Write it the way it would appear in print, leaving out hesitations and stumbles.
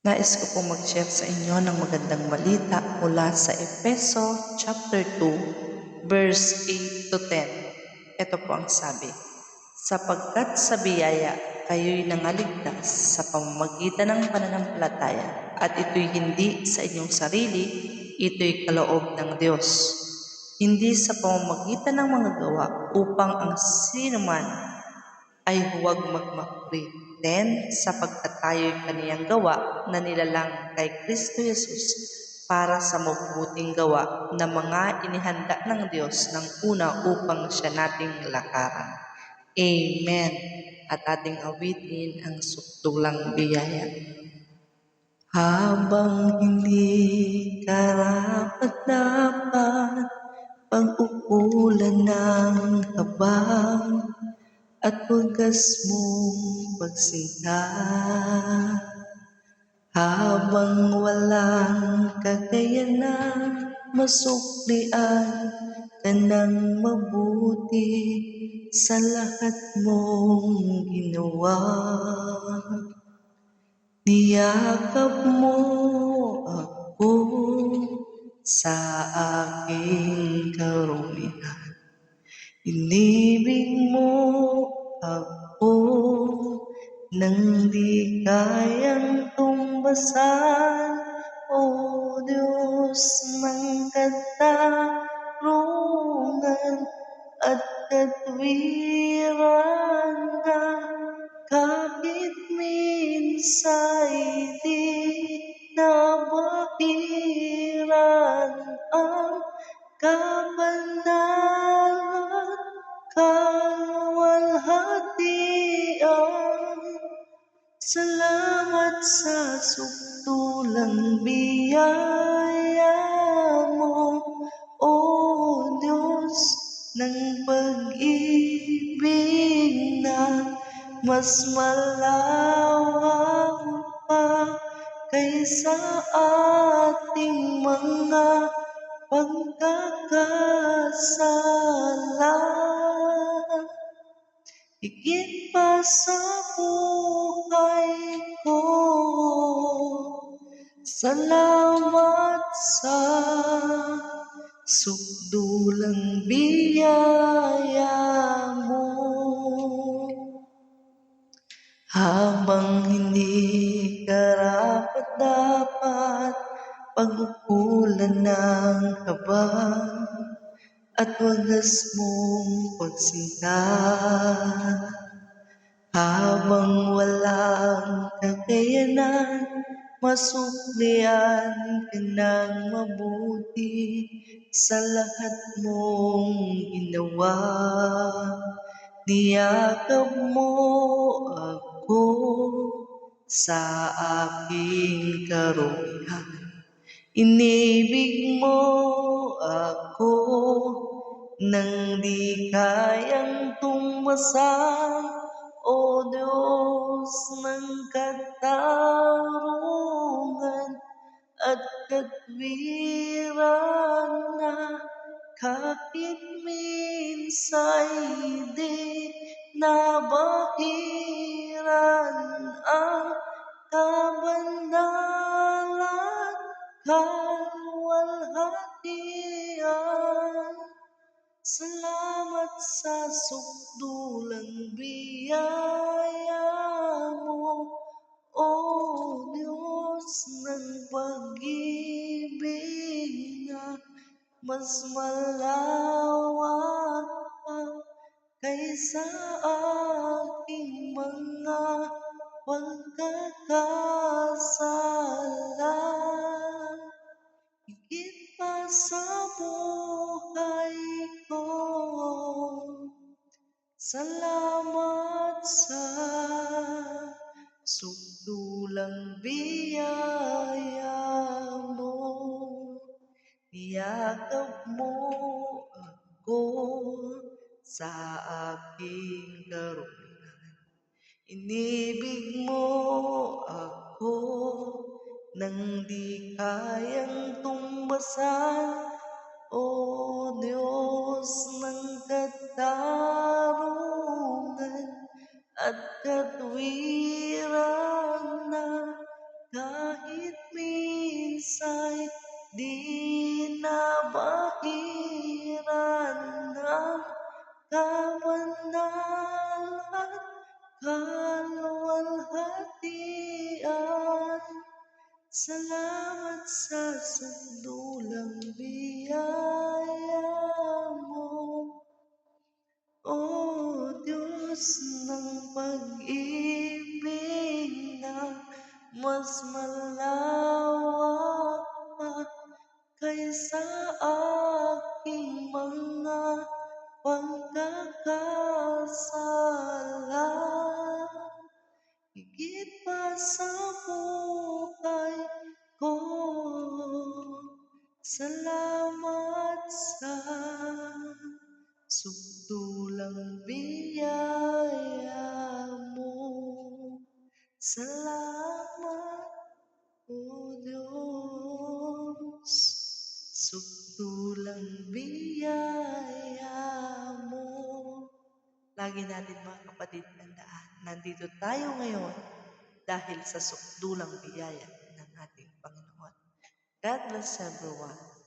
Nais ko pong mag-share sa inyo ng magandang balita mula sa Efeso chapter 2, verse 8 to 10. Ito po ang sabi, sapagkat sa biyaya kayo'y nangaligtas sa pamamagitan ng pananampalataya, at ito'y hindi sa inyong sarili, ito'y kaloob ng Diyos. Hindi sa pamamagitan ng mga gawa upang ang sinuman ay huwag magmapuri. 10. Sapagkat tayo'y kaniyang gawa na nilalang kay Kristo Jesus para sa mabubuting gawa na mga inihanda ng Diyos ng una upang siya nating lakaran. Amen. At ating awitin ang sukdulang biyaya. Habang hindi karapat-dapat pag-ukulan ng habang at wagas mong pagsinta, habang walang kakayanan masuklian ka ng mabuti sa lahat mong ginawa. Niyakap mo ako sa aking karumihan. Inibig mo ako nang di kayang tumbasan, O Diyos ng katarungan at katwiran na kahit minsa'y di nabahiran ang kabanalan kaluwalhatian. Salamat sa sukdulang biyaya mo, O Diyos ng pag-ibig na mas malawak pa kaysa ating mga pagkakasala. Higit pa sa buhay ko, salamat sa sukdulang biyaya mo. Habang hindi karapat-dapat pag-ukulan ng habang at wagas mong pagsinta, habang walang kakayanan masuklian ka ng mabuti sa lahat mong ginawa. Niyakap mo ako sa aking karumihan. Inibig mo ako nang di kayang tumbasan, O Diyos ng katarungan at katwiran na kahit minsa'y di nabahiran ang kabanalan kaluwalhatian. Salamat sa sukdulang biyaya mo, O Diyos ng pag-ibig na mas malawak pa kaysa aking mga pagkakasala. Higit pa sa buhay ko, salamat sa sukdulang biyaya mo. Niyakap mo ako sa aking karumihan. Inibig mo ako nang di kayang tumbasan, O Diyos ng katarungan at katwiran na kahit Salamat sa sandulang biyaya mo, O Diyos ng pag-ibig na mas malawak pa kaysa aking mga pagkakasala. Higit pa sa buhay ko, salamat sa sukdulang biyaya mo. Salamat, O Diyos, sukdulang biyaya mo. Lagi natin mga kapatid tandaan, nandito tayo ngayon dahil sa sukdulang biyaya ng ating Panginoon. God bless everyone.